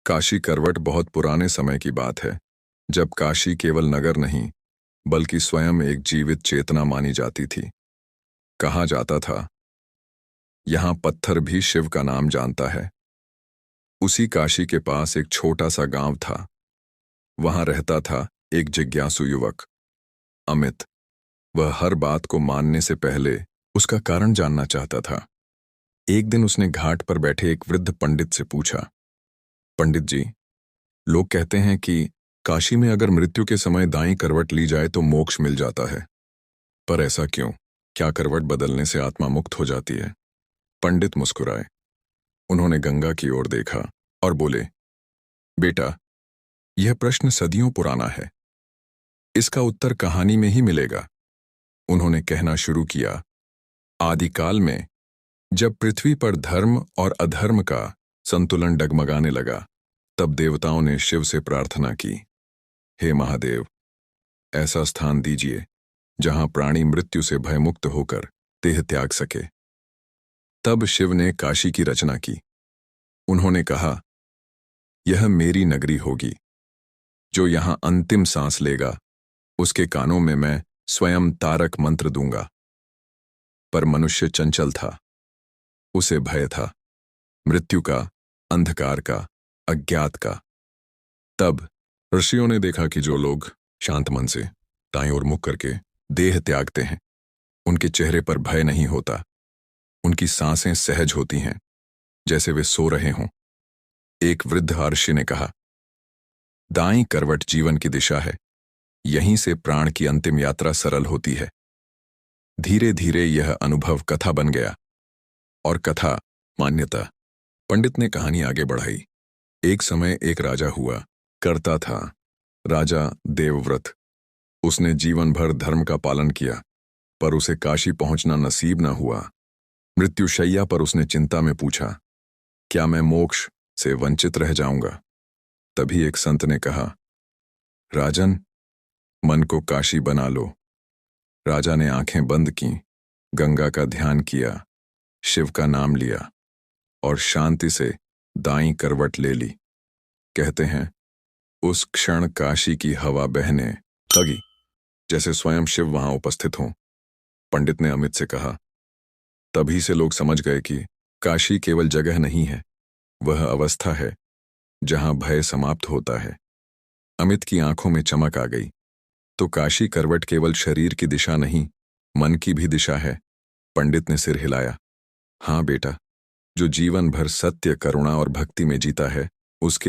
काशी करवट बहुत पुराने समय की बात है, जब काशी केवल नगर नहीं, बल्कि स्वयं एक जीवित चेतना मानी जाती थी। कहा जाता था, यहाँ पत्थर भी शिव का नाम जानता है। उसी काशी के पास एक छोटा सा गांव था। वहां रहता था एक जिज्ञासु युवक, अमित। वह हर बात को मानने से पहले उसका कारण जानना चाहता था। एक दिन उसने घाट पर बैठे एक वृद्ध पंडित से पूछा, पंडित जी, लोग कहते हैं कि काशी में अगर मृत्यु के समय दाईं करवट ली जाए तो मोक्ष मिल जाता है। पर ऐसा क्यों? क्या करवट बदलने से आत्मा मुक्त हो जाती है? पंडित मुस्कुराए। उन्होंने गंगा की ओर देखा और बोले, बेटा, यह प्रश्न सदियों पुराना है। इसका उत्तर कहानी में ही मिलेगा। उन्होंने कहना शुरू किया, आदिकाल में जब पृथ्वी पर धर्म और अधर्म का संतुलन डगमगाने लगा, तब देवताओं ने शिव से प्रार्थना की, हे महादेव, ऐसा स्थान दीजिए जहां प्राणी मृत्यु से भयमुक्त होकर देह त्याग सके। तब शिव ने काशी की रचना की। उन्होंने कहा, यह मेरी नगरी होगी। जो यहां अंतिम सांस लेगा, उसके कानों में मैं स्वयं तारक मंत्र दूंगा। पर मनुष्य चंचल था। उसे भय था, मृत्यु का, अंधकार का, अज्ञात का। तब ऋषियों ने देखा कि जो लोग शांत मन से दाईं ओर मुख करके देह त्यागते हैं, उनके चेहरे पर भय नहीं होता। उनकी सांसें सहज होती हैं, जैसे वे सो रहे हों। एक वृद्ध ऋषि ने कहा, दाईं करवट जीवन की दिशा है। यहीं से प्राण की अंतिम यात्रा सरल होती है। धीरे धीरे यह अनुभव कथा बन गया, और कथा मान्यता। पंडित ने कहानी आगे बढ़ाई। एक समय एक राजा हुआ करता था। राजा देवव्रत। उसने जीवन भर धर्म का पालन किया, पर उसे काशी पहुंचना नसीब न हुआ। मृत्युशैया पर उसने चिंता में पूछा, क्या मैं मोक्ष से वंचित रह जाऊंगा? तभी एक संत ने कहा, राजन, मन को काशी बना लो। राजा ने आंखें बंद की, गंगा का ध्यान किया, शिव का नाम लिया और शांति से दाईं करवट ले ली। कहते हैं, उस क्षण काशी की हवा बहने लगी, जैसे स्वयं शिव वहां उपस्थित हों। पंडित ने अमित से कहा, तभी से लोग समझ गए कि काशी केवल जगह नहीं है, वह अवस्था है जहां भय समाप्त होता है। अमित की आंखों में चमक आ गई। तो काशी करवट केवल शरीर की दिशा नहीं, मन की भी दिशा है। पंडित ने सिर हिलाया। हाँ बेटा, जो जीवन भर सत्य, करुणा और भक्ति में जीता है, उसके